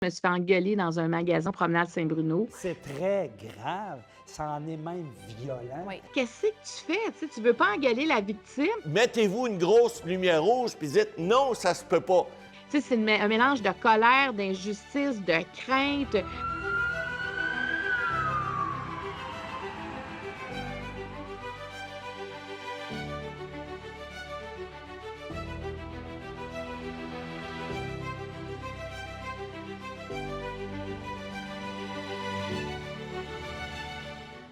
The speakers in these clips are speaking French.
Je me suis fait engueuler dans un magasin Promenade Saint-Bruno. C'est très grave. Ça en est même violent. Oui. Qu'est-ce que tu fais? Tu ne veux pas engueuler la victime. Mettez-vous une grosse lumière rouge puis dites non, ça se peut pas. Tu sais, c'est un mélange de colère, d'injustice, de crainte.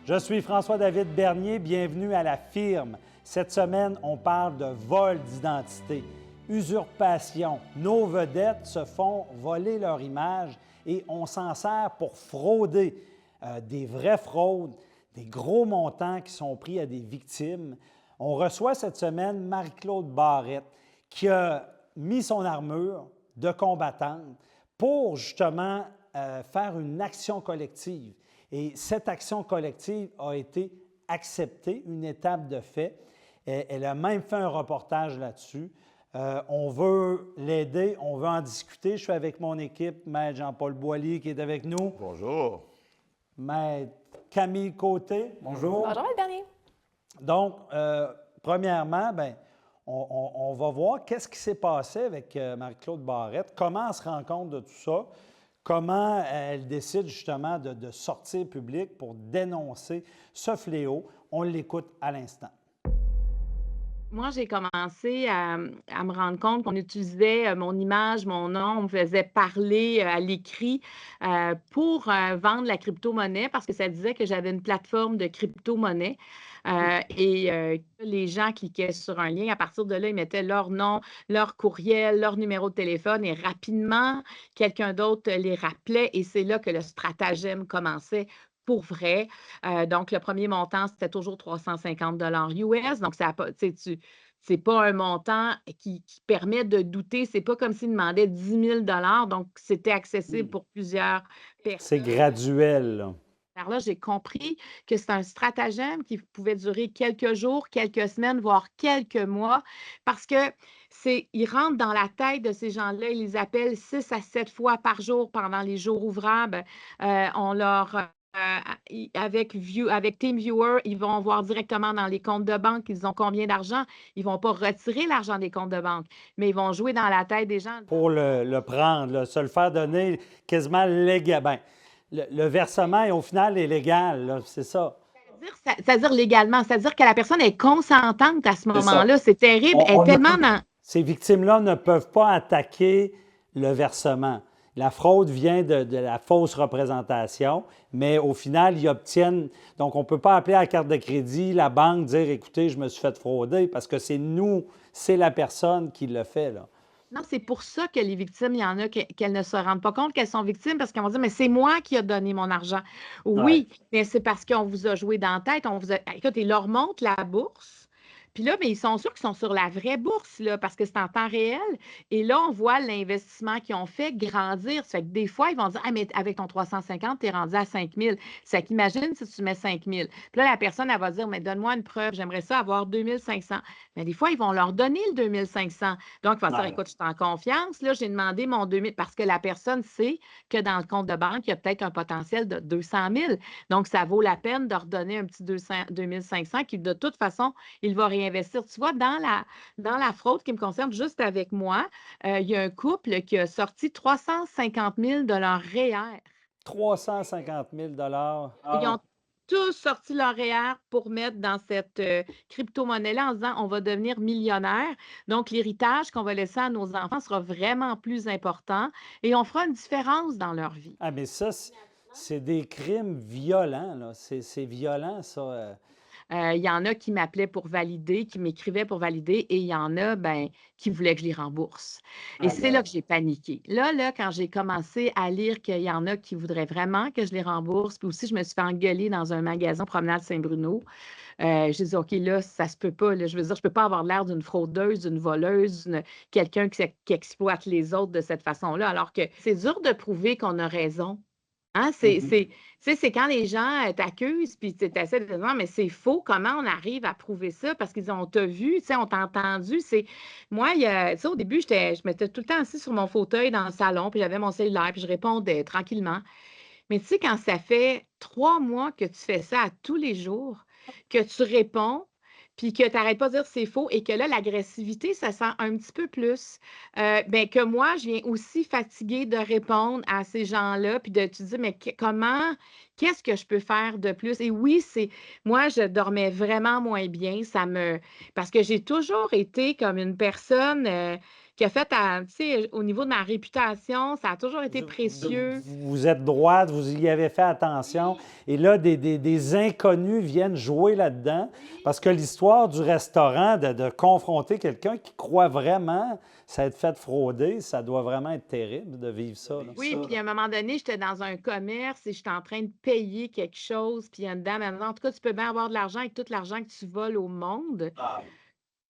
Je suis François-David Bernier, bienvenue à La Firme. Cette semaine, on parle de vol d'identité, usurpation. Nos vedettes se font voler leur image et on s'en sert pour frauder des vraies fraudes, des gros montants qui sont pris à des victimes. On reçoit cette semaine Marie-Claude Barrette qui a mis son armure de combattante pour justement faire une action collective. Et cette action collective a été acceptée, une étape de fait. Elle a même fait un reportage là-dessus. On veut l'aider, on veut en discuter. Je suis avec mon équipe, Maître Jean-Paul Boilly qui est avec nous. Bonjour. Maître Camille Côté, bonjour. Bonjour, Maître Bernier. Donc, premièrement, on va voir qu'est-ce qui s'est passé avec Marie-Claude Barrette, comment elle se rend compte de tout ça, comment elle décide justement de sortir public pour dénoncer ce fléau. On l'écoute à l'instant. Moi, j'ai commencé à me rendre compte qu'on utilisait mon image, mon nom, on me faisait parler à l'écrit pour vendre la crypto-monnaie parce que ça disait que j'avais une plateforme de crypto-monnaie. Les gens cliquaient sur un lien. À partir de là, ils mettaient leur nom, leur courriel, leur numéro de téléphone et rapidement, quelqu'un d'autre les rappelait et c'est là que le stratagème commençait. Pour vrai. Donc, le premier montant, c'était toujours 350 US. Donc, ça a pas, c'est pas un montant qui permet de douter. C'est pas comme s'il demandait 10 000 donc c'était accessible pour plusieurs C'est personnes. graduel, là. Alors là, j'ai compris que c'est un stratagème qui pouvait durer quelques jours, quelques semaines, voire quelques mois, parce que ils rentrent dans la tête de ces gens-là, ils les appellent 6 à 7 fois par jour pendant les jours ouvrables. On leur avec TeamViewer, ils vont voir directement dans les comptes de banque, ils ont combien d'argent. Ils ne vont pas retirer l'argent des comptes de banque, mais ils vont jouer dans la tête des gens. Pour le prendre, là, se le faire donner quasiment légal. Ben, le versement, au final, est légal, là, c'est ça. C'est-à-dire légalement, c'est-à-dire que la personne est consentante à ce moment-là. C'est terrible. Elle est tellement dans. Ces victimes-là ne peuvent pas attaquer le versement. La fraude vient de la fausse représentation, mais au final, ils obtiennent. Donc, on ne peut pas appeler à la carte de crédit, la banque, dire écoutez, je me suis fait frauder, parce que c'est nous, c'est la personne qui le fait, là. Non, c'est pour ça que les victimes, il y en a qu'elles ne se rendent pas compte qu'elles sont victimes parce qu'elles vont dire, mais c'est moi qui ai donné mon argent. Oui, mais c'est parce qu'on vous a joué dans la tête. Écoute, ils leur montrent la bourse. Puis là, mais ils sont sûrs qu'ils sont sur la vraie bourse, là, parce que c'est en temps réel. Et là, on voit l'investissement qu'ils ont fait grandir. Ça fait que des fois, ils vont dire, ah, mais avec ton 350, tu es rendu à 5 000. C'est qu'imagine si tu mets 5 000. Puis là, la personne, elle va dire, mais donne-moi une preuve, j'aimerais ça avoir 2 500. Mais des fois, ils vont leur donner le 2 500. Donc, ils vont dire, écoute, je suis en confiance. Là, j'ai demandé mon 2 000 parce que la personne sait que dans le compte de banque, il y a peut-être un potentiel de 200 000. Donc, ça vaut la peine de redonner un petit 2 500 qui, de toute façon, il va réinvestir. Tu vois, dans la fraude qui me concerne juste avec moi, il y a un couple qui a sorti 350 000 de leur REER. 350 000 Ils ont tous sorti leur REER pour mettre dans cette crypto-monnaie-là en disant on va devenir millionnaire. Donc, l'héritage qu'on va laisser à nos enfants sera vraiment plus important et on fera une différence dans leur vie. Ah, mais ça, c'est des crimes violents, là. C'est violent, ça. Il y en a qui m'appelaient pour valider, qui m'écrivaient pour valider, et il y en a qui voulaient que je les rembourse. Et c'est là que j'ai paniqué. Là, quand j'ai commencé à lire qu'il y en a qui voudraient vraiment que je les rembourse, puis aussi, je me suis fait engueuler dans un magasin Promenade Saint-Bruno. J'ai dit, OK, là, ça se peut pas. Là. Je veux dire, je peux pas avoir l'air d'une fraudeuse, d'une voleuse, quelqu'un qui exploite les autres de cette façon-là, alors que c'est dur de prouver qu'on a raison. Hein, Mhm. tu sais, c'est quand les gens t'accusent, puis tu essaies de dire, non, mais c'est faux, comment on arrive à prouver ça? Parce qu'ils ont t'a vu, tu sais, on t'a entendu. Moi, tu sais, au début, je m'étais tout le temps assise sur mon fauteuil dans le salon, puis j'avais mon cellulaire, puis je répondais tranquillement. Mais tu sais, quand ça fait 3 mois que tu fais ça à tous les jours, que tu réponds, puis que tu n'arrêtes pas de dire c'est faux et que là, l'agressivité, ça sent un petit peu plus, ben, que moi, je viens aussi fatiguée de répondre à ces gens-là, puis de tu te dis, mais comment, qu'est-ce que je peux faire de plus? Et oui, moi, je dormais vraiment moins bien, parce que j'ai toujours été comme une personne qui a fait, tu sais, au niveau de ma réputation, ça a toujours été précieux. Vous êtes droite, vous y avez fait attention. Oui, Et là, des inconnus viennent jouer là-dedans. oui. Parce que l'histoire du restaurant, de confronter quelqu'un qui croit vraiment s'être fait frauder, ça doit vraiment être terrible de vivre ça, là. Oui, puis à un moment donné, j'étais dans un commerce et j'étais en train de payer quelque chose, puis il y a une dame, elle me dit, en tout cas, tu peux bien avoir de l'argent avec tout l'argent que tu voles au monde.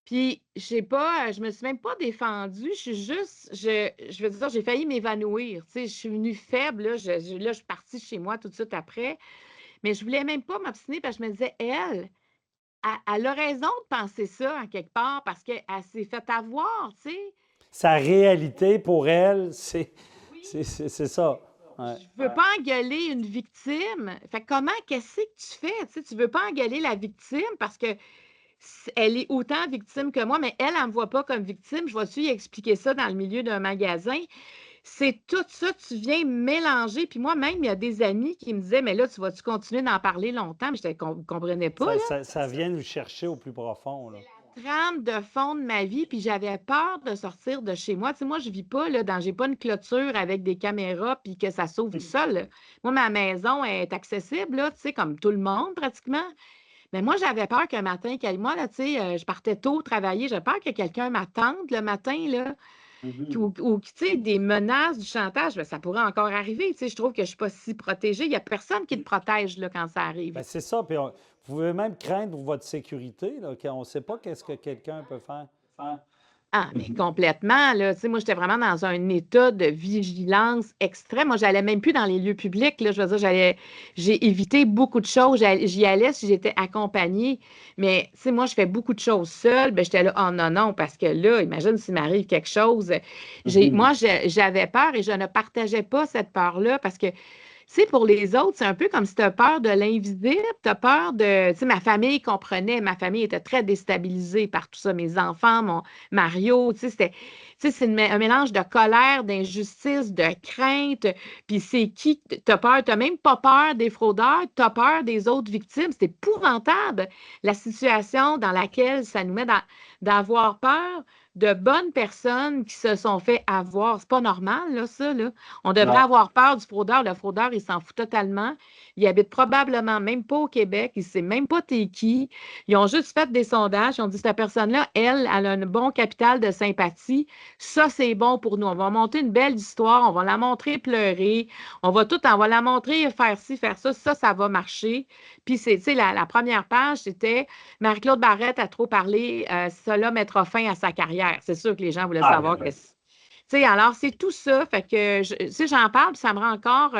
Puis, je me suis même pas défendue, je veux dire, j'ai failli m'évanouir, tu sais, je suis venue faible, là, je suis partie chez moi tout de suite après, mais je voulais même pas m'obstiner parce que je me disais, elle a raison de penser ça, à quelque part, parce qu'elle s'est fait avoir, tu sais. Sa réalité pour elle, Oui. c'est ça. Ouais. Je veux pas engueuler une victime. Fait que qu'est-ce que tu fais? Tu sais, tu veux pas engueuler la victime parce que elle est autant victime que moi, mais elle me voit pas comme victime. Je vais-tu lui expliquer ça dans le milieu d'un magasin? C'est tout ça, tu viens mélanger. Puis moi-même, il y a des amis qui me disaient, mais là, tu vas-tu continuer d'en parler longtemps? Mais je ne comprenais pas, là. Ça vient nous chercher au plus profond, là. Trame de fond de ma vie, puis j'avais peur de sortir de chez moi. Tu sais, moi, je vis pas là, j'ai pas une clôture avec des caméras puis que ça s'ouvre tout seul, là. Moi, ma maison est accessible, là, tu sais, comme tout le monde pratiquement. Mais moi, j'avais peur qu'un matin, moi, là, tu sais, je partais tôt travailler, j'avais peur que quelqu'un m'attende le matin, là, ou tu sais, des menaces, du chantage, ben, ça pourrait encore arriver. Tu sais, je trouve que je suis pas si protégée. Il y a personne qui te protège, là, quand ça arrive. Ben, c'est ça. Puis vous pouvez même craindre pour votre sécurité, là, qu'on ne sait pas qu'est-ce que quelqu'un peut faire. Ah, mais complètement, là. Tu sais, moi, j'étais vraiment dans un état de vigilance extrême. Moi, j'allais même plus dans les lieux publics, là. Je veux dire, j'ai évité beaucoup de choses. J'y allais si j'étais accompagnée. Mais, tu sais, moi, je fais beaucoup de choses seule. Ben, j'étais là, oh non, non, parce que là, imagine s'il m'arrive quelque chose. J'avais peur et je ne partageais pas cette peur-là parce que sais, pour les autres, c'est un peu comme si tu as peur de l'invisible, tu as peur de. Tu sais, ma famille comprenait, ma famille était très déstabilisée par tout ça. Mes enfants, mon Mario, c'est un mélange de colère, d'injustice, de crainte. Puis c'est qui? Tu as peur, tu même pas peur des fraudeurs, tu as peur des autres victimes. C'est épouvantable la situation dans laquelle ça nous met d'avoir peur de bonnes personnes qui se sont fait avoir. C'est pas normal, là, ça, là. On devrait Non. avoir peur du fraudeur. Le fraudeur, il s'en fout totalement. Il habite probablement même pas au Québec. Il sait même pas t'es qui. Ils ont juste fait des sondages. Ils ont dit, cette personne-là, elle a un bon capital de sympathie. Ça, c'est bon pour nous. On va monter une belle histoire. On va la montrer pleurer. On va la montrer faire ci, faire ça. Ça va marcher. Puis, tu sais, la première page, c'était Marie-Claude Barrette a trop parlé. Cela mettra fin à sa carrière. C'est sûr que les gens voulaient savoir que tu sais, alors, c'est tout ça. Fait que, tu sais, j'en parle, puis ça me rend encore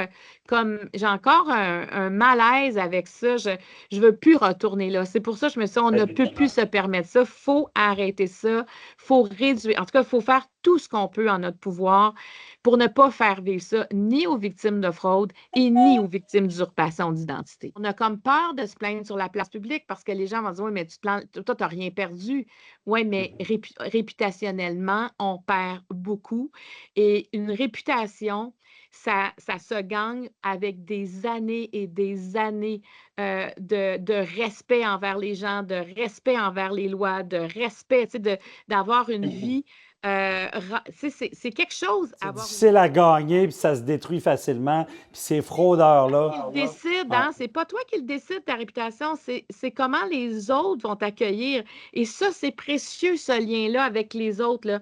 j'ai encore un malaise avec ça. Je veux plus retourner là. C'est pour ça que je me suis dit, on ne peut plus se permettre ça. Il faut arrêter ça. Il faut réduire. En tout cas, il faut faire tout ce qu'on peut en notre pouvoir pour ne pas faire vivre ça ni aux victimes de fraude et ni aux victimes d'usurpation d'identité. On a comme peur de se plaindre sur la place publique parce que les gens vont dire, oui, mais toi, tu n'as rien perdu. Oui, mais réputationnellement, on perd beaucoup. Et une réputation, ça se gagne avec des années et des années de respect envers les gens, de respect envers les lois, de respect, tu sais, d'avoir une vie. Tu sais, c'est quelque chose, C'est avoir une difficile à gagner, puis ça se détruit facilement. Puis ces fraudeurs-là. qui le décide, Ouais. hein? C'est pas toi qui le décide, ta réputation, c'est comment les autres vont t'accueillir. Et ça, c'est précieux, ce lien-là avec les autres, là.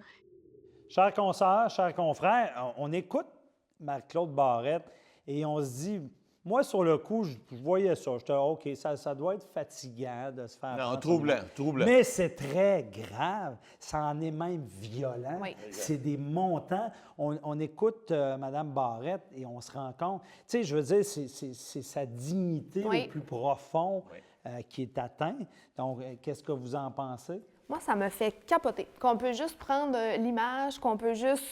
Chers consoeurs, chers confrères, on écoute Marc-Claude Barrette et on se dit, Moi, sur le coup, je voyais ça. J'étais OK, ça doit être fatigant de se faire... Non, troublant. Mais c'est très grave. Ça en est même violent. Oui. C'est des montants. On écoute Mme Barrette et on se rend compte... Tu sais, je veux dire, c'est sa dignité au plus profond qui est atteinte. Donc, qu'est-ce que vous en pensez? Moi, ça me fait capoter. Qu'on peut juste prendre l'image, qu'on peut juste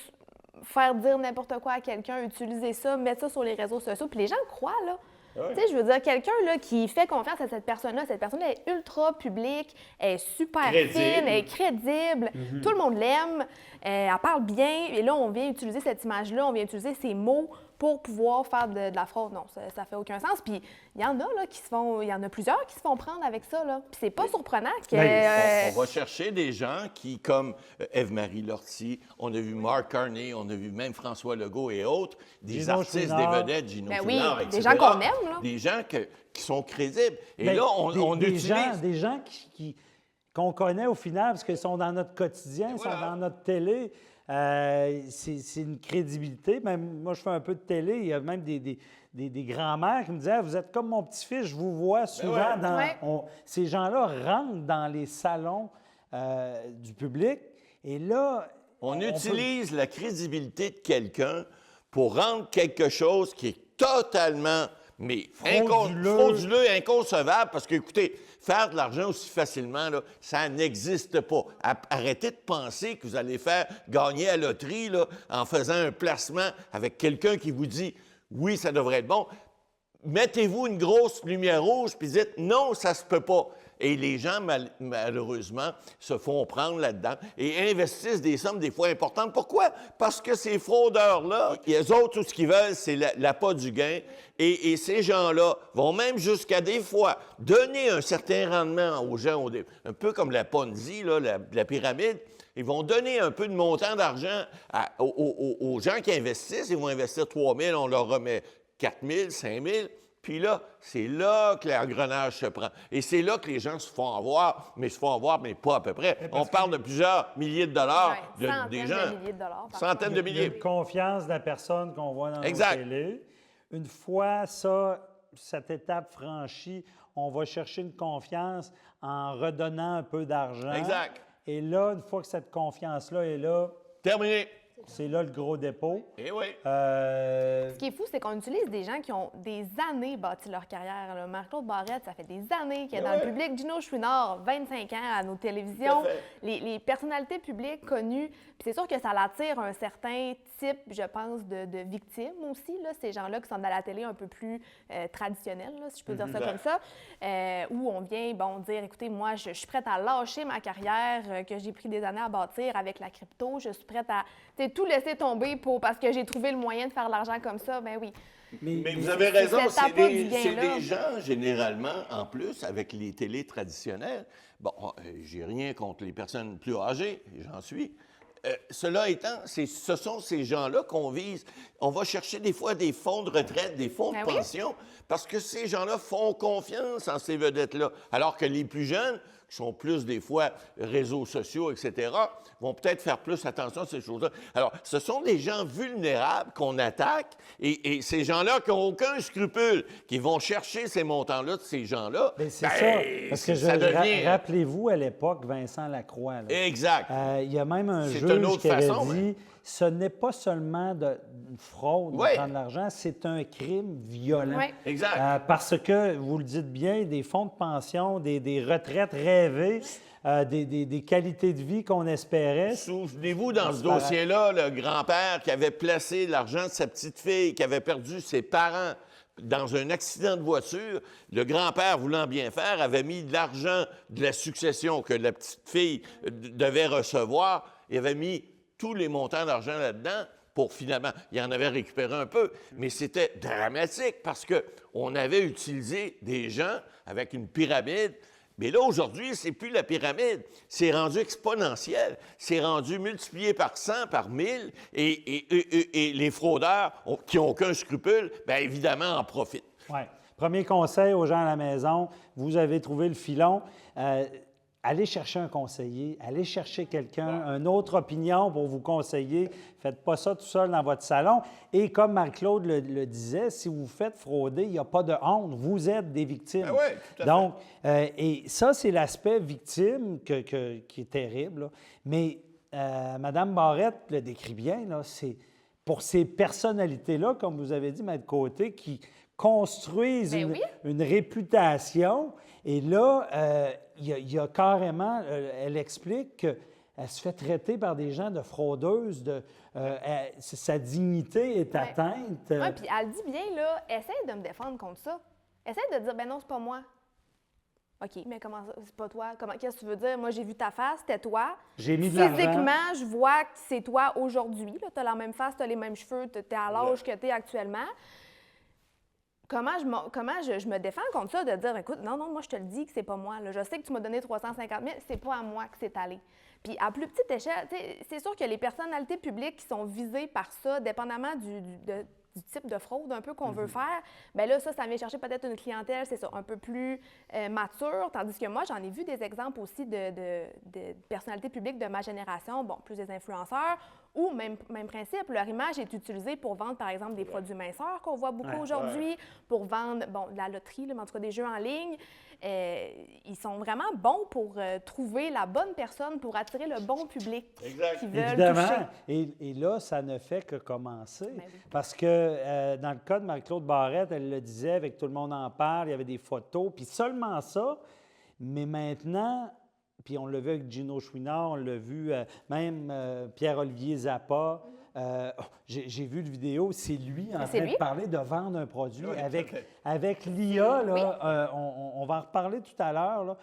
faire dire n'importe quoi à quelqu'un, utiliser ça, mettre ça sur les réseaux sociaux, puis les gens croient, là. Ouais. Tu sais, je veux dire, quelqu'un là, qui fait confiance à cette personne-là est ultra publique, elle est super fine, elle est crédible, tout le monde l'aime, elle parle bien, et là, on vient utiliser cette image-là, on vient utiliser ces mots pour pouvoir faire de la fraude. Non, ça fait aucun sens. Puis il y en a là, il y en a plusieurs qui se font prendre avec ça, là. Puis c'est pas surprenant que... On va chercher des gens qui, comme Ève-Marie Lortie, on a vu Mark Carney, on a vu même François Legault et autres, des Gino artistes, Chouinard. des vedettes, Gino Ben Chouinard, oui, etc. des gens qu'on aime, là. Des gens qui sont crédibles. Et Bien, là, on des utilise... Des gens qu'on connaît au final, parce qu'ils sont dans notre quotidien, ils sont dans notre télé. C'est une crédibilité. Même moi, je fais un peu de télé. Il y a même des grands-mères qui me disaient vous êtes comme mon petit-fils, je vous vois souvent ces gens-là rentrent dans les salons du public. Et là, on utilise la crédibilité de quelqu'un pour rendre quelque chose qui est totalement frauduleux et inconcevable. Parce que, écoutez, faire de l'argent aussi facilement, là, ça n'existe pas. Arrêtez de penser que vous allez faire gagner à la loterie là, en faisant un placement avec quelqu'un qui vous dit « oui, ça devrait être bon ». Mettez-vous une grosse lumière rouge puis dites « non, ça se peut pas ». Et les gens, malheureusement, se font prendre là-dedans et investissent des sommes des fois importantes. Pourquoi? Parce que ces fraudeurs-là, les autres, tout ce qu'ils veulent, c'est l'appât du gain. Et ces gens-là vont même jusqu'à des fois donner un certain rendement aux gens, un peu comme la Ponzi, là, la pyramide. Ils vont donner un peu de montant d'argent aux gens qui investissent. Ils vont investir 3 000, on leur remet 4 000, 5 000. Puis là, c'est là que l'engrenage se prend. Et c'est là que les gens se font avoir, mais pas à peu près. On parle de plusieurs milliers de dollars des gens. De milliers de dollars. Centaines de il y a milliers. une confiance de la personne qu'on voit dans Exact. nos télé. Une fois cette étape franchie, on va chercher une confiance en redonnant un peu d'argent. Exact. Et là, une fois que cette confiance-là est là, Terminé. c'est là le gros dépôt. Eh oui. Ce qui est fou, c'est qu'on utilise des gens qui ont des années bâti leur carrière. Là. Marc-Claude Barrette, ça fait des années qu'il est dans le public. Gino Chouinard, 25 ans à nos télévisions. Les personnalités publiques connues. Puis c'est sûr que ça attire un certain type, je pense, de victimes aussi. Là. Ces gens-là qui sont dans la télé un peu plus traditionnelle, là, si je peux dire ça comme ça. Où on vient dire, écoutez, moi, je suis prête à lâcher ma carrière que j'ai pris des années à bâtir avec la crypto. Je suis prête à tout laisser tomber parce que j'ai trouvé le moyen de faire de l'argent comme ça. Ben oui. Mais vous avez raison, cet c'est appât du gain-là. des gens, généralement, en plus, avec les télés traditionnelles. Bon, j'ai rien contre les personnes plus âgées, j'en suis. Cela étant, ce sont ces gens-là qu'on vise. On va chercher des fois des fonds de retraite, des fonds de pension, parce que ces gens-là font confiance en ces vedettes-là. Alors que les plus jeunes, qui sont plus des fois réseaux sociaux, etc., vont peut-être faire plus attention à ces choses-là. Alors, ce sont des gens vulnérables qu'on attaque et ces gens-là qui n'ont aucun scrupule, qui vont chercher ces montants-là de ces gens-là. Bien, c'est ça. Parce que rappelez-vous, à l'époque, Vincent Lacroix. Là, exact. Il y a même un C'est juge une autre qui avait façon, dit ce n'est pas seulement une fraude de prendre de l'argent, c'est un crime violent. Ouais. Exact. Parce que, vous le dites bien, des fonds de pension, des retraites rêvées, des qualités de vie qu'on espérait. Souvenez-vous, dans ce dossier-là, le grand-père qui avait placé l'argent de sa petite-fille, qui avait perdu ses parents dans un accident de voiture, le grand-père, voulant bien faire, avait mis de l'argent de la succession que la petite-fille devait recevoir, il avait mis tous les montants d'argent là-dedans pour finalement, il en avait récupéré un peu, mais c'était dramatique parce qu'on avait utilisé des gens avec une pyramide. Mais là, aujourd'hui, c'est plus la pyramide, c'est rendu exponentiel, c'est rendu multiplié par 100, par 1000, et les fraudeurs qui n'ont aucun scrupule, bien évidemment, en profitent. Oui. Premier conseil aux gens à la maison, vous avez trouvé le filon. allez chercher un conseiller, allez chercher quelqu'un, une autre opinion pour vous conseiller. Faites pas ça tout seul dans votre salon. Et comme Marc-Claude le disait, si vous vous faites frauder, il n'y a pas de honte. Vous êtes des victimes. Ben oui, tout à fait. Donc, et ça, c'est l'aspect victime qui est terrible, là. Mais Mme Barrette le décrit bien, là, c'est pour ces personnalités-là, comme vous avez dit, Maître Côté, qui construisent une réputation. Et là, il y a carrément, elle explique qu'elle se fait traiter par des gens de fraudeuse, sa dignité est atteinte. Oui, puis elle dit bien, là, essaye de me défendre contre ça. Essaye de dire, ben non, c'est pas moi. OK, mais comment ça? C'est pas toi? Qu'est-ce que tu veux dire? Moi, j'ai vu ta face, c'était toi. J'ai mis de l'argent. Physiquement, je vois que c'est toi aujourd'hui. Tu as la même face, tu as les mêmes cheveux, tu es à l'âge que tu es actuellement. Comment je me défends contre ça, de dire, écoute, non, moi, je te le dis que c'est pas moi. Là. Je sais que tu m'as donné 350 000, c'est pas à moi que c'est allé. Puis, à plus petite échelle, c'est sûr que les personnalités publiques qui sont visées par ça, dépendamment du type de fraude un peu qu'on veut faire, bien là, ça vient chercher peut-être une clientèle, c'est ça, un peu plus mature, tandis que moi, j'en ai vu des exemples aussi de personnalités publiques de ma génération, bon, plus des influenceurs, ou même principe, leur image est utilisée pour vendre, par exemple, des produits minceurs qu'on voit beaucoup aujourd'hui, pour vendre, bon, de la loterie, mais en tout cas des jeux en ligne. Ils sont vraiment bons pour trouver la bonne personne, pour attirer le bon public qui veulent Évidemment. toucher. Et là, ça ne fait que commencer. Ben oui. Parce que dans le cas de Marie-Claude Barrette, elle le disait, avec Tout le monde en parle, il y avait des photos, puis seulement ça. Mais maintenant, puis on l'a vu avec Gino Chouinard, on l'a vu même Pierre-Olivier Zappa. J'ai vu le vidéo, c'est lui en train de parler de vendre un produit avec l'IA. Là, on va en reparler tout à l'heure.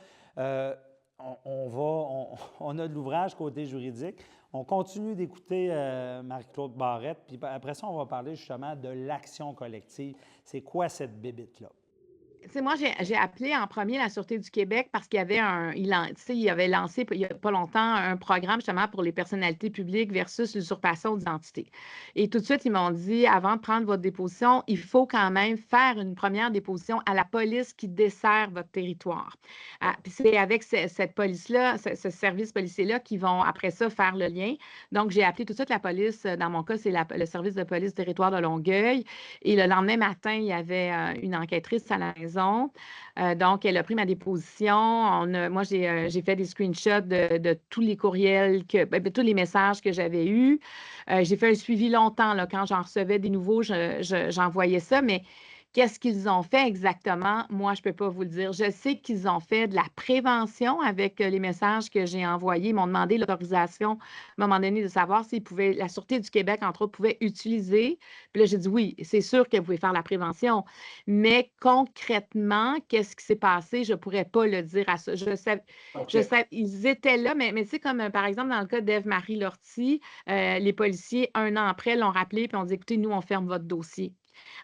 On a de l'ouvrage côté juridique. On continue d'écouter Marie-Claude Barrette, puis après ça, on va parler justement de l'action collective. C'est quoi cette bébite-là? Tu sais, moi, j'ai appelé en premier la Sûreté du Québec parce qu'il y avait il avait lancé il n'y a pas longtemps un programme justement pour les personnalités publiques versus l'usurpation d'identité. Et tout de suite, ils m'ont dit, avant de prendre votre déposition, il faut quand même faire une première déposition à la police qui dessert votre territoire. Puis c'est avec cette police-là, ce service policier-là, qui vont après ça faire le lien. Donc, j'ai appelé tout de suite la police. Dans mon cas, c'est le service de police territoire de Longueuil. Et le lendemain matin, il y avait une enquêtrice à la maison. Donc, elle a pris ma déposition. Moi, j'ai fait des screenshots de tous les courriels, tous les messages que j'avais eus. J'ai fait un suivi longtemps. Là, quand j'en recevais des nouveaux, j'envoyais ça. Mais qu'est-ce qu'ils ont fait exactement? Moi, je ne peux pas vous le dire. Je sais qu'ils ont fait de la prévention avec les messages que j'ai envoyés. Ils m'ont demandé l'autorisation, à un moment donné, de savoir s'ils pouvaient, la Sûreté du Québec, entre autres, pouvait utiliser. Puis là, j'ai dit oui, c'est sûr que vous pouvez faire la prévention. Mais concrètement, qu'est-ce qui s'est passé? Je ne pourrais pas le dire à ça. Je sais, ils étaient là, mais tu sais, comme par exemple dans le cas d'Ève-Marie Lortie, les policiers, un an après, l'ont rappelé puis ont dit, écoutez, nous, on ferme votre dossier.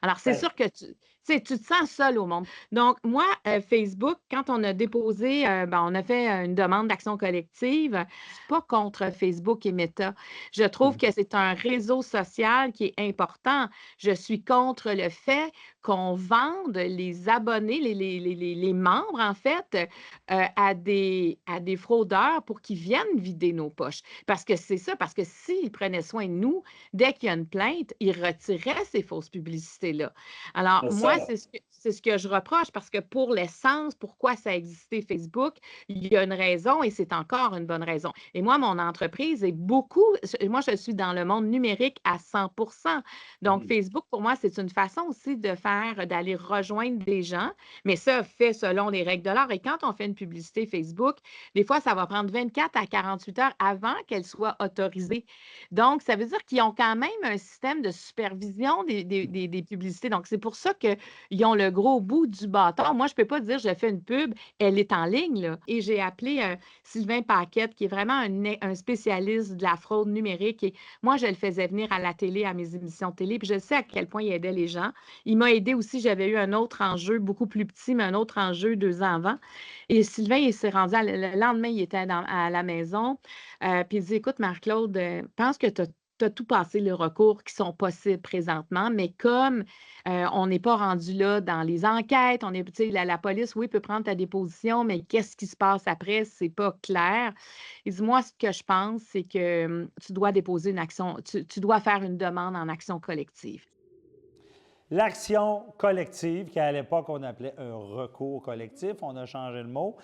Alors, c'est sûr que tu te sens seul au monde. Donc, moi, Facebook, quand on a déposé, on a fait une demande d'action collective, je ne suis pas contre Facebook et Meta. Je trouve que c'est un réseau social qui est important. Je suis contre le fait qu'on vende les abonnés, les membres, en fait, à des fraudeurs pour qu'ils viennent vider nos poches. Parce que c'est ça, parce que s'ils prenaient soin de nous, dès qu'il y a une plainte, ils retiraient ces fausses publicités-là. Alors, moi, c'est ce que je reproche, parce que pour l'essence, pourquoi ça a existé Facebook, il y a une raison et c'est encore une bonne raison. Et moi, mon entreprise est moi, je suis dans le monde numérique à 100 %. Donc, Facebook, pour moi, c'est une façon aussi d'aller rejoindre des gens, mais ça fait selon les règles de l'art. Et quand on fait une publicité Facebook, des fois, ça va prendre 24 à 48 heures avant qu'elle soit autorisée. Donc, ça veut dire qu'ils ont quand même un système de supervision des publicités. Donc, c'est pour ça qu'ils ont le gros bout du bâton. Moi, je ne peux pas dire, je fais une pub, elle est en ligne, là. Et j'ai appelé Sylvain Paquette, qui est vraiment un spécialiste de la fraude numérique. Et moi, je le faisais venir à la télé, à mes émissions de télé, puis je sais à quel point il aidait les gens. Il m'a aidé aussi, j'avais eu un autre enjeu, beaucoup plus petit, mais un autre enjeu 2 ans avant. Et Sylvain, il s'est rendu, le lendemain, il était à la maison, puis il dit, écoute, Marc-Claude, pense que tu as as tout passé le recours qui sont possibles présentement, mais comme on n'est pas rendu là dans les enquêtes, la police, oui, peut prendre ta déposition, mais qu'est-ce qui se passe après, c'est pas clair. Et moi, ce que je pense, c'est que tu dois déposer une action, tu dois faire une demande en action collective. L'action collective, qu'à l'époque, on appelait un recours collectif, on a changé le mot.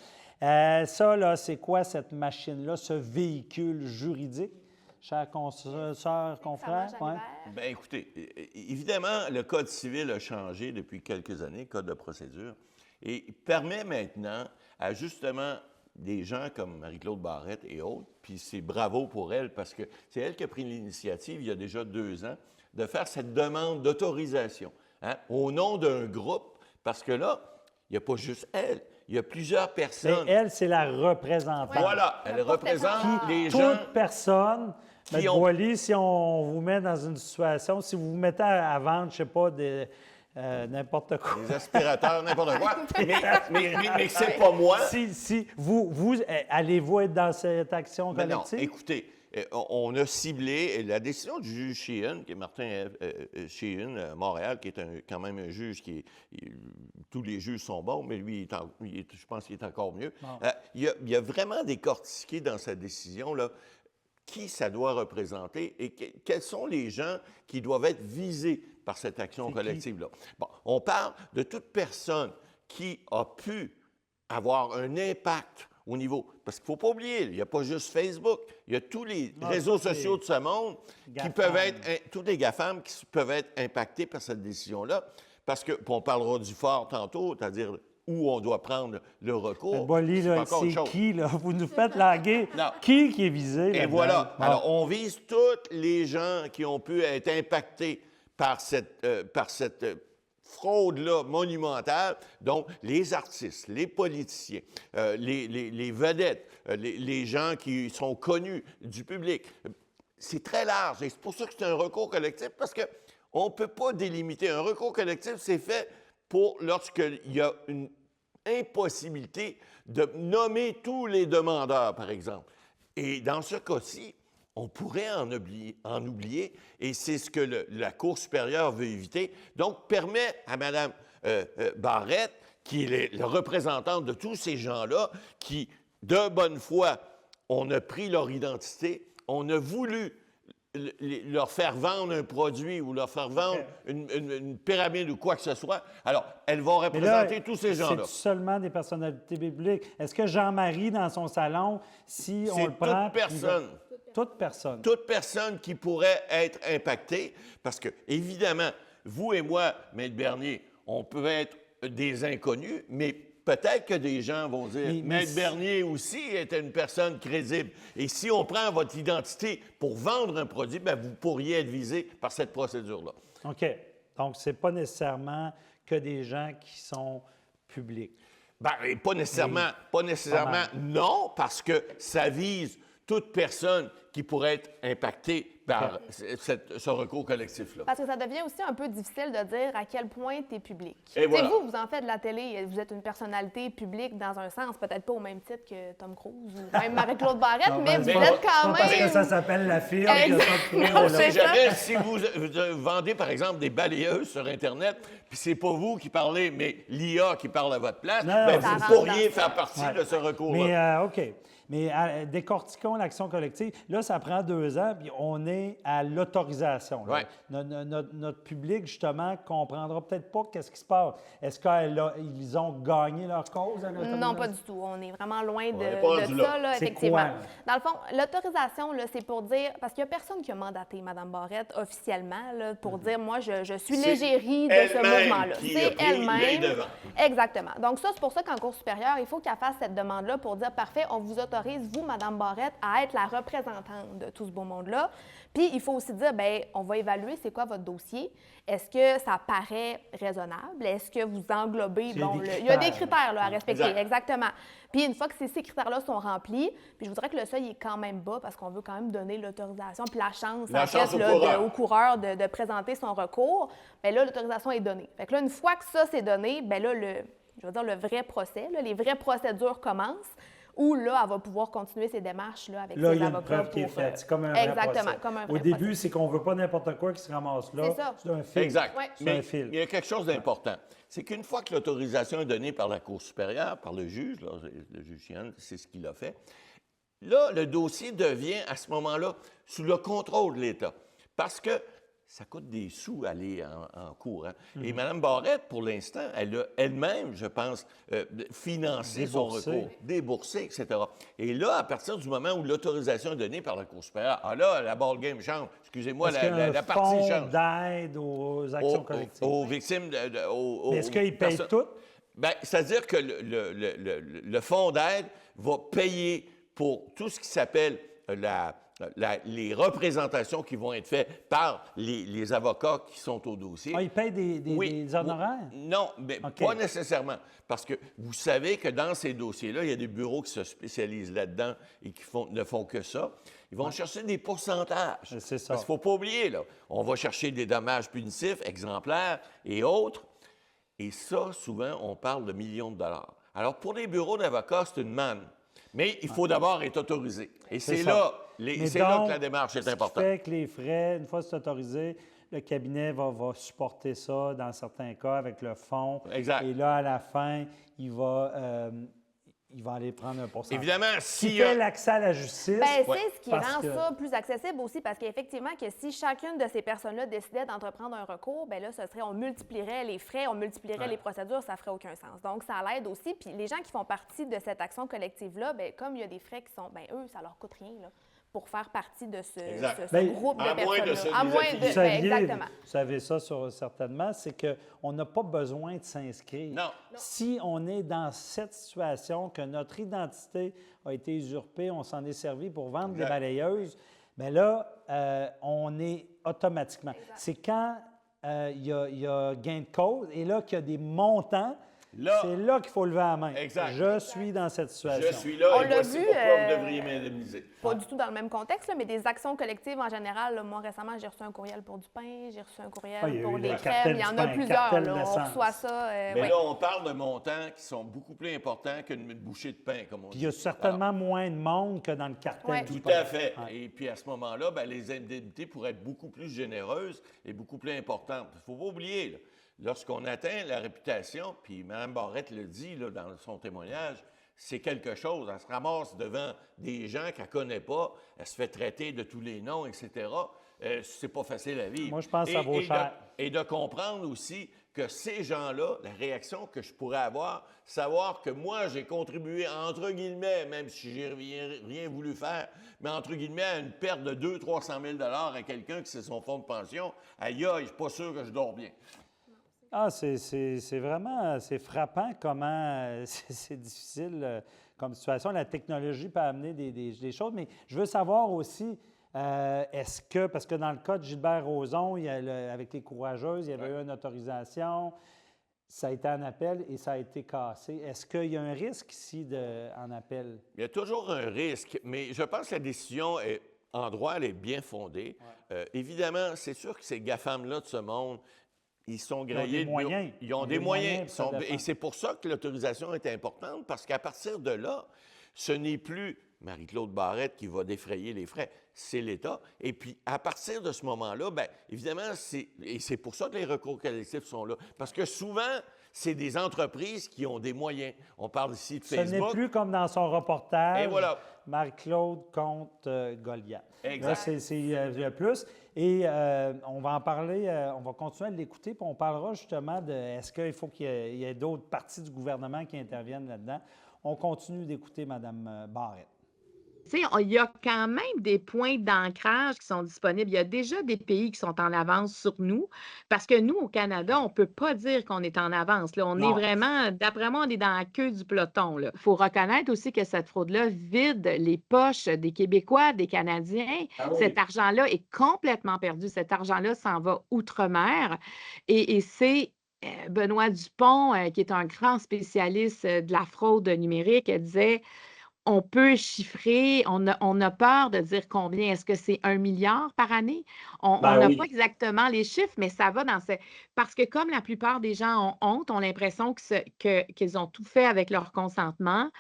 Ça, là, c'est quoi cette machine-là, ce véhicule juridique, chers consoeurs, confrères? Ouais. Bien, écoutez, évidemment, le Code civil a changé depuis quelques années, le Code de procédure, et permet maintenant à justement des gens comme Marie-Claude Barrette et autres, puis c'est bravo pour elle, parce que c'est elle qui a pris l'initiative il y a déjà 2 ans, de faire cette demande d'autorisation au nom d'un groupe, parce que là, il n'y a pas juste elle, il y a plusieurs personnes. Mais elle, c'est la représentante. Voilà, elle représente les gens. Toute personne. M. Boily, si on vous met dans une situation, si vous vous mettez à vendre, je ne sais pas, n'importe quoi. Des aspirateurs, n'importe quoi. mais c'est pas moi. Si vous allez-vous être dans cette action collective? Non, écoutez, on a ciblé la décision du juge Sheehan, qui est Martin Sheehan à Montréal, qui est quand même un juge tous les juges sont bons, mais lui, je pense qu'il est encore mieux. Il a vraiment décortiqué dans sa décision là, qui ça doit représenter et quels sont les gens qui doivent être visés par cette action collective-là. Bon, on parle de toute personne qui a pu avoir un impact au niveau... Parce qu'il ne faut pas oublier, il n'y a pas juste Facebook, il y a tous les réseaux sociaux de ce monde qui peuvent être... Tous les GAFAM qui peuvent être impactés par cette décision-là. Parce que, on parlera du fort tantôt, c'est-à-dire où on doit prendre le recours. Boily, c'est qui, là? Vous nous faites laguer. Qui est visé? Et voilà. Bon. Alors, on vise tous les gens qui ont pu être impactés par cette fraude-là monumentale, donc les artistes, les politiciens, les vedettes, les gens qui sont connus du public. C'est très large et c'est pour ça que c'est un recours collectif, parce qu'on ne peut pas délimiter. Un recours collectif, c'est fait pour lorsqu'il y a une impossibilité de nommer tous les demandeurs, par exemple. Et dans ce cas-ci, on pourrait en oublier, et c'est ce que la Cour supérieure veut éviter. Donc, permet à Mme Barrette, qui est la représentante de tous ces gens-là, qui, de bonne foi, on a pris leur identité, on a voulu leur faire vendre un produit ou leur faire vendre une pyramide ou quoi que ce soit. Alors, elles vont représenter tous ces gens-là. C'est seulement des personnalités publiques. Est-ce que Jean-Marie, dans son salon, si on le prend... toute personne. Toute personne. Toute personne qui pourrait être impactée, parce que, évidemment, vous et moi, Maître Bernier, on peut être des inconnus, mais peut-être que des gens vont dire « Maître Bernier aussi était une personne crédible. » Et si on prend votre identité pour vendre un produit, bien, vous pourriez être visé par cette procédure-là. OK. Donc, ce n'est pas nécessairement que des gens qui sont publics. Bien, pas nécessairement, non, parce que ça vise toute personne qui pourrait être impactée par ce recours collectif-là. Parce que ça devient aussi un peu difficile de dire à quel point tu es public. Et voilà. Vous en faites de la télé, vous êtes une personnalité publique dans un sens, peut-être pas au même titre que Tom Cruise ou même Marie-Claude Barrette, mais vous êtes quand même... Parce que ça s'appelle la firme. On ne sait jamais si vous vendez, par exemple, des balayeuses sur Internet, puis c'est pas vous qui parlez, mais l'IA qui parle à votre place, vous pourriez faire partie de ce recours-là. Mais, OK. Mais décortiquons l'action collective. Là, ça prend 2 ans, puis on est à l'autorisation. Ouais. Notre public, justement, ne comprendra peut-être pas qu'est-ce qui se passe. Est-ce qu'ils ont gagné leur cause à l'autorisation? Non, pas du tout. On est vraiment loin de ça, là, effectivement. Quoi? Dans le fond, l'autorisation, c'est pour dire... Parce qu'il n'y a personne qui a mandaté Mme Barrette officiellement là, pour dire « Moi, je suis l'égérie de ce mouvement-là. » C'est elle-même. Exactement. Donc ça, c'est pour ça qu'en Cour supérieure, il faut qu'elle fasse cette demande-là pour dire « Parfait, on vous autorise, vous, Mme Barrette, à être la représentante de tout ce beau monde-là. » Puis, il faut aussi dire, bien, on va évaluer c'est quoi votre dossier. Est-ce que ça paraît raisonnable? Est-ce que vous englobez... il y a des critères là, à respecter, exactement. Puis, une fois que ces critères-là sont remplis, puis je voudrais que le seuil est quand même bas parce qu'on veut quand même donner l'autorisation puis la chance au coureur de présenter son recours. Bien là, l'autorisation est donnée. Fait que là, une fois que ça, c'est donné, bien là, le vrai procès, les vraies procédures commencent, où là, elle va pouvoir continuer ses démarches là, avec Là, ses il y a une avocats. preuve qui est faite. C'est comme un vrai Exactement, procès. comme un Au vrai début, procès. c'est qu'on ne veut pas n'importe quoi qui se ramasse là. C'est ça. C'est un fil. Exact. Ouais. C'est Mais un fil. il y a quelque chose d'important. C'est qu'une fois que l'autorisation est donnée par la Cour supérieure, par le juge, là, le juge Chian, c'est ce qu'il a fait, là, le dossier devient, à ce moment-là, sous le contrôle de l'État. Parce que ça coûte des sous aller en cours. Hein? Et Mme Barrette, pour l'instant, elle a elle-même, je pense, financé son recours, déboursé, etc. Et là, à partir du moment où l'autorisation est donnée par la Cour supérieure, là, la ball game change. Excusez-moi, la partie change. D'aide aux actions collectives. Aux victimes. Mais est-ce qu'ils payent tout? Bien, c'est-à-dire que le fonds d'aide va payer pour tout ce qui s'appelle les représentations qui vont être faites par les avocats qui sont au dossier. Ah, ils payent des honoraires? Non, mais pas nécessairement. Parce que vous savez que dans ces dossiers-là, il y a des bureaux qui se spécialisent là-dedans et qui ne font que ça. Ils vont chercher des pourcentages. C'est ça. Parce qu'il ne faut pas oublier, là, on va chercher des dommages punitifs, exemplaires et autres. Et ça, souvent, on parle de millions de dollars. Alors, pour les bureaux d'avocats, c'est une manne. Mais il faut d'abord être autorisé. Et c'est là que la démarche est importante. Ce qui fait que les frais, une fois que c'est autorisé, le cabinet va supporter ça dans certains cas avec le fonds. Exact. Et là, à la fin, il va aller prendre un pourcentage. Évidemment, si il fait l'accès à la justice... Bien, c'est ce qui rend ça plus accessible aussi, parce qu'effectivement, que si chacune de ces personnes-là décidait d'entreprendre un recours, bien là, on multiplierait les frais, on multiplierait les procédures, ça ne ferait aucun sens. Donc, ça l'aide aussi. Puis les gens qui font partie de cette action collective-là, bien, comme il y a des frais qui sont, bien, eux, ça leur coûte rien, là, pour faire partie de ce groupe de personnes-là. À moins de exactement. Vous savez ça certainement, c'est qu'on n'a pas besoin de s'inscrire. Non. Si on est dans cette situation, que notre identité a été usurpée, on s'en est servi pour vendre des balayeuses, bien là, on est automatiquement. C'est quand il y a gain de cause et là qu'il y a des montants. C'est là qu'il faut lever la main. Exact. Je suis dans cette situation. Je suis là et voici pourquoi vous devriez m'indemniser. Pas du tout dans le même contexte, là, mais des actions collectives en général. Là, moi, récemment, j'ai reçu un courriel pour du pain, j'ai reçu un courriel pour des crèmes. Il y en a plusieurs. Là, on reçoit ça. Mais là, on parle de montants qui sont beaucoup plus importants qu'une bouchée de pain, comme on dit. Puis il y a certainement moins de monde que dans le cartel. Tout à fait. Et puis à ce moment-là, bien, les indemnités pourraient être beaucoup plus généreuses et beaucoup plus importantes. Il ne faut pas oublier, là, lorsqu'on atteint la réputation, puis Mme Barrette le dit là, dans son témoignage, c'est quelque chose. Elle se ramasse devant des gens qu'elle ne connaît pas, elle se fait traiter de tous les noms, etc. C'est pas facile à vivre. Moi, je pense que ça vaut cher. Et de comprendre aussi que ces gens-là, la réaction que je pourrais avoir, savoir que moi, j'ai contribué, entre guillemets, même si j'ai rien voulu faire, mais entre guillemets, à une perte de 200 000 $, 300 000 à quelqu'un qui c'est son fonds de pension, aïe, je suis pas sûr que je dors bien. Ah, c'est vraiment frappant comment c'est difficile comme situation. La technologie peut amener des choses, mais je veux savoir aussi, est-ce que, parce que dans le cas de Gilbert Rozon, avec les courageuses, il y avait eu une autorisation, ça a été en appel et ça a été cassé. Est-ce qu'il y a un risque ici en appel? Il y a toujours un risque, mais je pense que la décision en droit, elle est bien fondée. Ouais. Évidemment, c'est sûr que ces GAFAM-là de ce monde, ils sont grillés. Ils ont des moyens. Et c'est pour ça que l'autorisation est importante, parce qu'à partir de là, ce n'est plus Marie-Claude Barrette qui va défrayer les frais, c'est l'État. Et puis, à partir de ce moment-là, bien, évidemment, c'est pour ça que les recours collectifs sont là. Parce que souvent, c'est des entreprises qui ont des moyens. On parle ici de Facebook. Ce n'est plus comme dans son reportage. Et voilà. Marie-Claude contre Goliath. Exact. Là, c'est plus. Et on va en parler, on va continuer à l'écouter, puis on parlera justement de est-ce qu'il faut qu'il y ait d'autres parties du gouvernement qui interviennent là-dedans. On continue d'écouter Mme Barrette. Tu sais, il y a quand même des points d'ancrage qui sont disponibles. Il y a déjà des pays qui sont en avance sur nous, parce que nous, au Canada, on ne peut pas dire qu'on est en avance. Là. On est vraiment, d'après moi, on est dans la queue du peloton. Il faut reconnaître aussi que cette fraude-là vide les poches des Québécois, des Canadiens. Ah oui. Cet argent-là est complètement perdu. Cet argent-là s'en va outre-mer. Et c'est Benoît Dupont, qui est un grand spécialiste de la fraude numérique, disait... on peut chiffrer, on a peur de dire combien. Est-ce que c'est 1 milliard par année? On Ben n'a oui. pas exactement les chiffres, mais ça va dans ce... Parce que comme la plupart des gens ont honte, ont l'impression qu'ils ont tout fait avec leur consentement,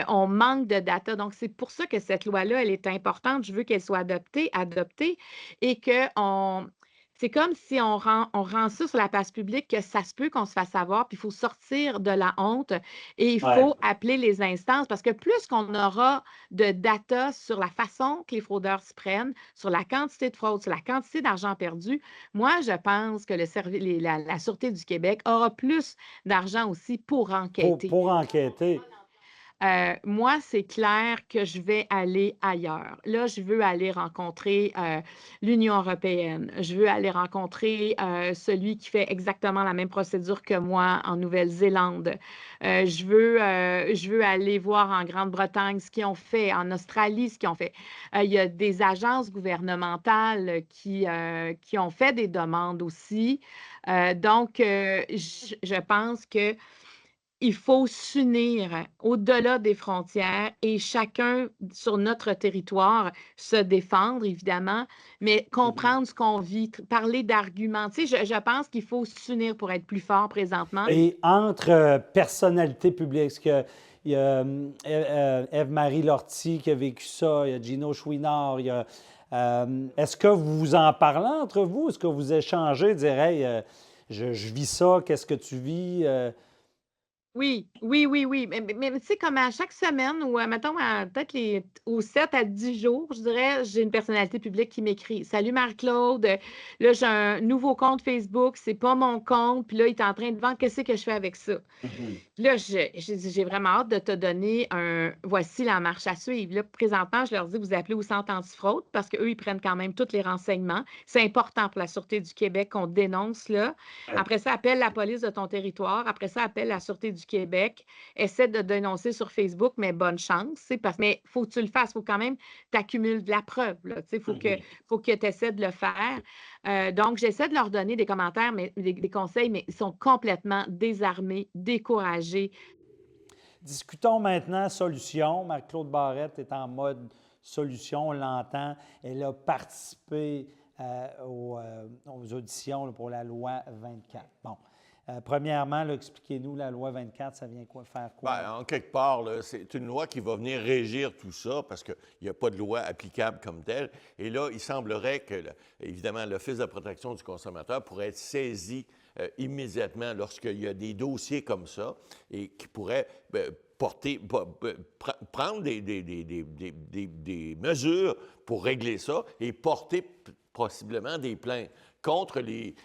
on manque de data. Donc, c'est pour ça que cette loi-là, elle est importante. Je veux qu'elle soit adoptée et qu'on... C'est comme si on rend ça sur la place publique, que ça se peut qu'on se fasse avoir, puis il faut sortir de la honte et il Ouais. faut appeler les instances parce que plus qu'on aura de data sur la façon que les fraudeurs se prennent, sur la quantité de fraude, sur la quantité d'argent perdu, moi, je pense que la Sûreté du Québec aura plus d'argent aussi pour enquêter. Pour enquêter. Moi, c'est clair que je vais aller ailleurs. Là, je veux aller rencontrer l'Union européenne. Je veux aller rencontrer celui qui fait exactement la même procédure que moi en Nouvelle-Zélande. Je veux aller voir en Grande-Bretagne ce qu'ils ont fait, en Australie ce qu'ils ont fait. Il y a des agences gouvernementales qui ont fait des demandes aussi. Donc, je pense que il faut s'unir au-delà des frontières et chacun sur notre territoire se défendre, évidemment, mais comprendre ce qu'on vit, parler d'arguments. Tu sais, je pense qu'il faut s'unir pour être plus fort présentement. Et entre personnalités publiques, parce que il y a Ève-Marie Lortie qui a vécu ça, il y a Gino Chouinard, il y a... est-ce que vous en parlez entre vous? Est-ce que vous échangez, dire « Hey, je vis ça, qu'est-ce que tu vis? Oui. Mais tu sais, comme à chaque semaine ou mettons, peut-être aux 7 à 10 jours, je dirais, j'ai une personnalité publique qui m'écrit. Salut Marc-Claude, là, j'ai un nouveau compte Facebook, c'est pas mon compte, puis là, il est en train de vendre, qu'est-ce que je fais avec ça? Là, j'ai vraiment hâte de te donner voici la marche à suivre. Là, présentement, je leur dis, vous appelez au centre antifraude parce qu'eux, ils prennent quand même tous les renseignements. C'est important pour la Sûreté du Québec qu'on dénonce là. Après ça, appelle la police de ton territoire. Après ça, appelle la Sûreté du Québec. Essaie de dénoncer sur Facebook, mais bonne chance. Mais il faut que tu le fasses. Il faut quand même t'accumuler de la preuve. Il faut que tu essaies de le faire. Donc, j'essaie de leur donner des commentaires, mais des conseils, mais ils sont complètement désarmés, découragés. Discutons maintenant solution. Marc-Claude Barrette est en mode solution, on l'entend. Elle a participé aux auditions pour la loi 24. Bon. Premièrement, expliquez-nous, la loi 24, ça vient faire quoi? Bien, en quelque part, c'est une loi qui va venir régir tout ça parce qu'il n'y a pas de loi applicable comme telle. Et là, il semblerait que, évidemment, l'Office de protection du consommateur pourrait être saisi immédiatement lorsqu'il y a des dossiers comme ça et qui pourrait prendre des mesures pour régler ça et porter possiblement des plaintes contre les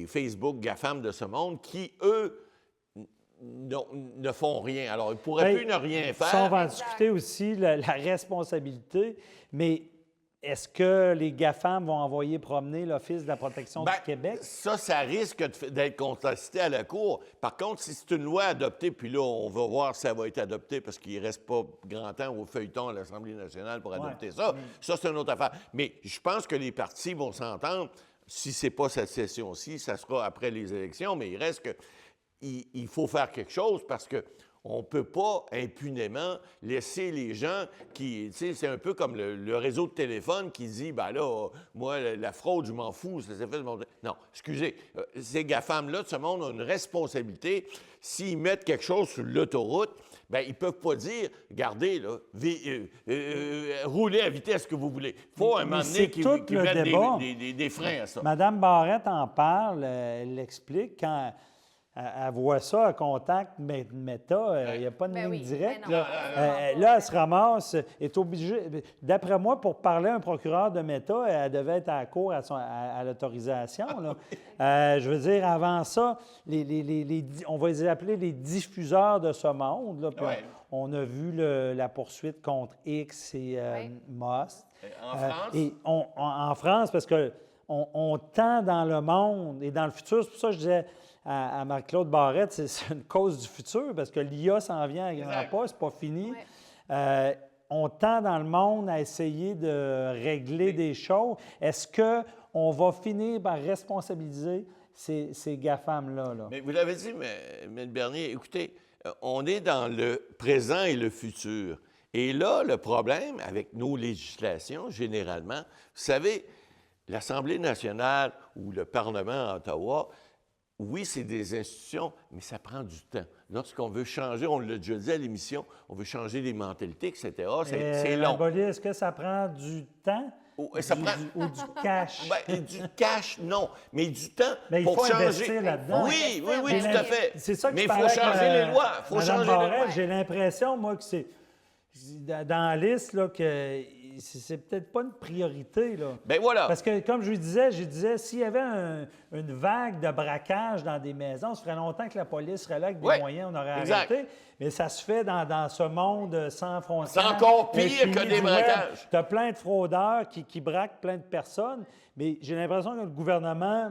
Facebook GAFAM de ce monde qui, eux, ne font rien. Alors, ils ne pourraient plus ne rien faire. Ça, on va en discuter aussi, la responsabilité, mais est-ce que les GAFAM vont envoyer promener l'Office de la protection du Québec? Ça risque d'être contesté à la Cour. Par contre, si c'est une loi adoptée, puis là, on va voir si ça va être adopté parce qu'il ne reste pas grand temps au feuilleton à l'Assemblée nationale pour adopter ça. Ça, c'est une autre affaire. Mais je pense que les partis vont s'entendre. Si ce n'est pas cette session-ci, ça sera après les élections, mais il reste que il faut faire quelque chose parce que on ne peut pas impunément laisser les gens qui... Tu sais, c'est un peu comme le réseau de téléphone qui dit, ben là, moi, la fraude, je m'en fous, ça s'est fait... Non, excusez, ces GAFAM-là de ce monde ont une responsabilité. S'ils mettent quelque chose sur l'autoroute, bien, ils ne peuvent pas dire, regardez, là, roulez à vitesse que vous voulez. Il faut un moment donné qu'ils mettent des freins à ça. Madame Barrette en parle, elle l'explique quand... Elle voit ça à contact Meta, il n'y a pas de ligne directe. Là, elle se ramasse, est obligée. D'après moi, pour parler à un procureur de Meta, elle devait être à la cour à l'autorisation. Je veux dire, avant ça, on va les appeler les diffuseurs de ce monde. Là, on a vu la poursuite contre X et Most. En France? Et en France, parce qu'on tend dans le monde et dans le futur, c'est pour ça que je disais à Marc-Claude Barrette, c'est une cause du futur, parce que l'IA s'en vient à grands pas, c'est pas fini. On tend dans le monde à essayer de régler des choses. Est-ce qu'on va finir par responsabiliser ces GAFAM-là? Mais vous l'avez dit, M. Bernier, écoutez, on est dans le présent et le futur. Et là, le problème avec nos législations, généralement, vous savez, l'Assemblée nationale ou le Parlement à Ottawa, oui, c'est des institutions, mais ça prend du temps. Lorsqu'on veut changer, on l'a déjà dit à l'émission, on veut changer les mentalités, etc., c'est long. Aboli, est-ce que ça prend du temps ou du cash? Ben, du cash, non, mais du temps mais pour il faut changer. investir là-dedans. Oui, tout à fait. C'est ça que mais il faut changer les lois. Il faut changer les lois. J'ai l'impression, moi, que c'est dans la liste, là, que c'est peut-être pas une priorité, là. Ben voilà. Parce que, comme je disais, s'il y avait une vague de braquage dans des maisons, ça ferait longtemps que la police serait là avec des moyens, on aurait arrêté. Mais ça se fait dans ce monde sans frontières. C'est encore pire que des braquages. Tu as plein de fraudeurs qui braquent plein de personnes, mais j'ai l'impression que le gouvernement...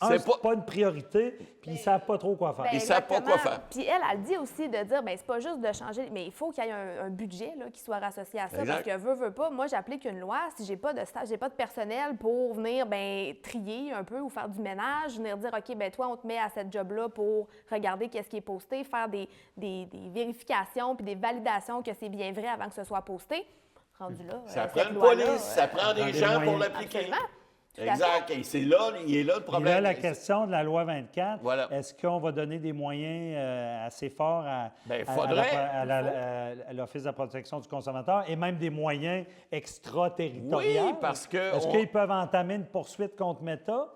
c'est pas une priorité, puis ils ne savent pas trop quoi faire. Ils ne savent pas quoi faire. Puis elle dit aussi de dire, bien, c'est pas juste de changer, mais il faut qu'il y ait un budget là, qui soit associé à ça. Exact. Parce que veut pas, moi, j'applique une loi, si j'ai pas de stage, j'ai pas de personnel pour venir, bien, trier un peu ou faire du ménage, venir dire, OK, bien, toi, on te met à cette job-là pour regarder qu'est-ce qui est posté, faire des vérifications puis des validations que c'est bien vrai avant que ce soit posté. Rendu là, ça prend une police, ça prend des gens pour l'appliquer. Absolument. Exact. Et c'est là, il est là le problème. Et là, la question de la loi 24, voilà. Est-ce qu'on va donner des moyens assez forts à l'Office de la protection du consommateur et même des moyens extraterritoriaux? Oui, parce que... Est-ce qu'ils peuvent entamer une poursuite contre Meta?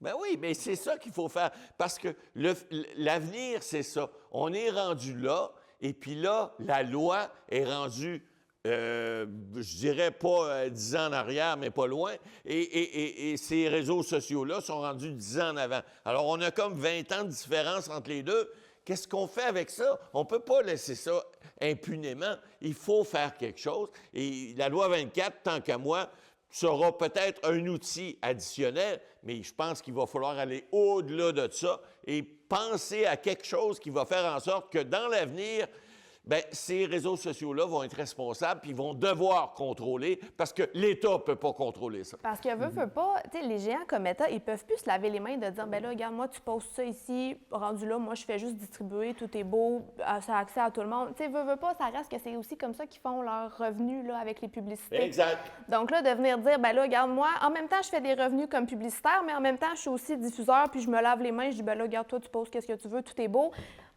Ben oui, mais c'est ça qu'il faut faire. Parce que l'avenir, c'est ça. On est rendu là, et puis là, la loi est rendue... je dirais pas 10 ans en arrière, mais pas loin. Et ces réseaux sociaux-là sont rendus 10 ans en avant. Alors, on a comme 20 ans de différence entre les deux. Qu'est-ce qu'on fait avec ça? On ne peut pas laisser ça impunément. Il faut faire quelque chose. Et la loi 24, tant qu'à moi, sera peut-être un outil additionnel, mais je pense qu'il va falloir aller au-delà de ça et penser à quelque chose qui va faire en sorte que dans l'avenir, bien, ces réseaux sociaux-là vont être responsables puis ils vont devoir contrôler parce que l'État ne peut pas contrôler ça. Parce que veut pas, tu sais, les géants comme Meta, ils ne peuvent plus se laver les mains de dire, bien là, regarde, moi, tu postes ça ici, rendu là, moi, je fais juste distribuer, tout est beau, ça a accès à tout le monde. Tu sais, veut pas, ça reste que c'est aussi comme ça qu'ils font leurs revenus là, avec les publicités. Exact. Donc là, de venir dire, bien là, regarde, moi, en même temps, je fais des revenus comme publicitaire, mais en même temps, je suis aussi diffuseur, puis je me lave les mains, je dis, bien là, regarde, toi, tu postes qu'est-ce que tu veux, tout est beau.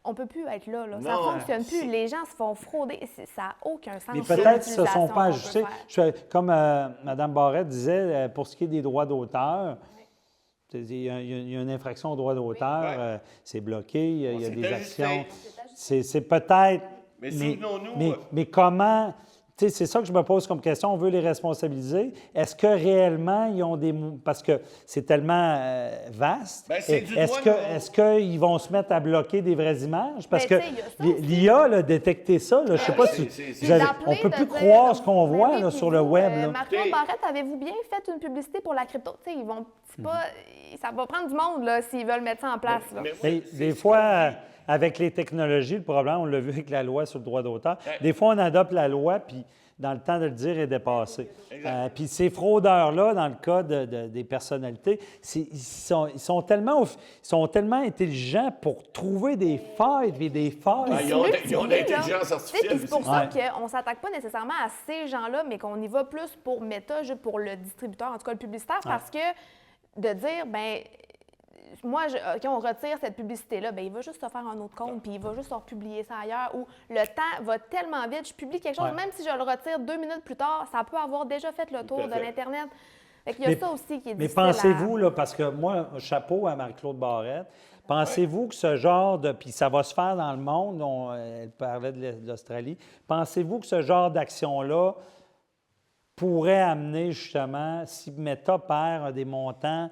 On ne peut plus être là. Ça ne fonctionne plus. Les gens se font frauder. Ça n'a aucun sens. Mais peut-être qu'ils ne se sont pas ajustés. Comme Mme Barrette disait, pour ce qui est des droits d'auteur, il y a une infraction au droit d'auteur, c'est bloqué, il y a des actions. C'est peut-être... Mais souvenons-nous... Mais comment... C'est ça que je me pose comme question. On veut les responsabiliser. Est-ce que réellement, ils ont des... Parce que c'est tellement vaste. Bien, est-ce qu'ils vont se mettre à bloquer des vraies images? Parce que l'IA a détecté ça. Je ne sais pas si... on ne peut plus croire ce qu'on voit là, sur le web. Marc-Claude Barrette, avez-vous bien fait une publicité pour la crypto? Ils vont... Ça va prendre du monde s'ils veulent mettre ça en place. Mais des fois... Avec les technologies, le problème, on l'a vu avec la loi sur le droit d'auteur, des fois, on adopte la loi, puis dans le temps de le dire, est dépassé. Puis ces fraudeurs-là, dans le cas des personnalités, ils sont tellement intelligents pour trouver des failles et des failles. Ils ont l'intelligence artificielle. C'est pour ça qu'on ne s'attaque pas nécessairement à ces gens-là, mais qu'on y va plus pour Meta, pour le distributeur, en tout cas le publicitaire, parce que de dire, bien... Moi, quand on retire cette publicité-là, bien, il va juste se faire un autre compte, puis il va juste se republier ça ailleurs, où le temps va tellement vite, je publie quelque chose, même si je le retire 2 minutes plus tard, ça peut avoir déjà fait le tour de l'Internet. Il y a ça aussi qui est difficile. Mais pensez-vous, là, parce que moi, chapeau à Marie-Claude Barrette, pensez-vous que ce genre de... Puis ça va se faire dans le monde, elle parlait de l'Australie, pensez-vous que ce genre d'action-là pourrait amener justement, si Meta perd des montants,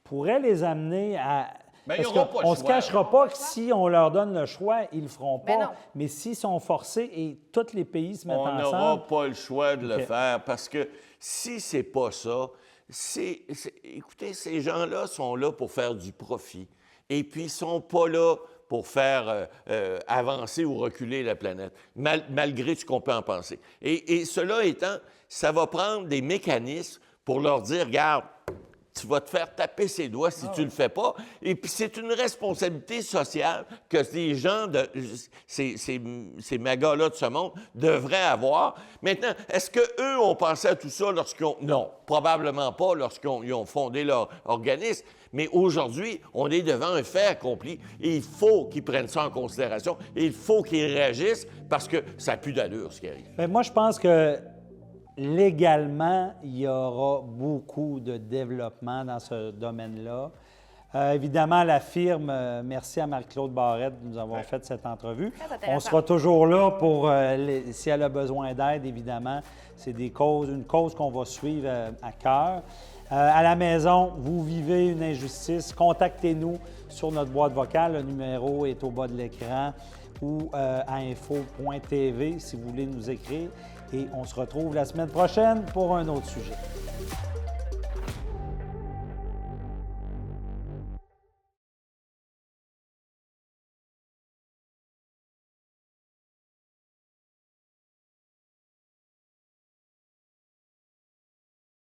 pourrait les amener à... Parce qu'on ne se cachera pas que si on leur donne le choix, ils ne le feront pas. Mais s'ils sont forcés et tous les pays se mettent ensemble... On n'aura pas le choix de le faire parce que si ce n'est pas ça, écoutez, ces gens-là sont là pour faire du profit. Et puis, ils ne sont pas là pour faire avancer ou reculer la planète, malgré ce qu'on peut en penser. Et cela étant, ça va prendre des mécanismes pour leur dire, regarde, tu vas te faire taper ses doigts si tu le fais pas. Et puis, c'est une responsabilité sociale que les gens, ces magas-là de ce monde, devraient avoir. Maintenant, est-ce qu'eux ont pensé à tout ça Non, probablement pas lorsqu'ils ont fondé leur organisme. Mais aujourd'hui, on est devant un fait accompli et il faut qu'ils prennent ça en considération et il faut qu'ils réagissent parce que ça n'a plus d'allure, ce qui arrive. Bien, moi, je pense que légalement, il y aura beaucoup de développement dans ce domaine-là. Évidemment, la firme, merci à Marc-Claude Barrette de nous avoir fait cette entrevue. On sera toujours là pour, si elle a besoin d'aide, évidemment. C'est une cause qu'on va suivre à cœur. À la maison, vous vivez une injustice, contactez-nous sur notre boîte vocale. Le numéro est au bas de l'écran ou à info.tv si vous voulez nous écrire. Et on se retrouve la semaine prochaine pour un autre sujet.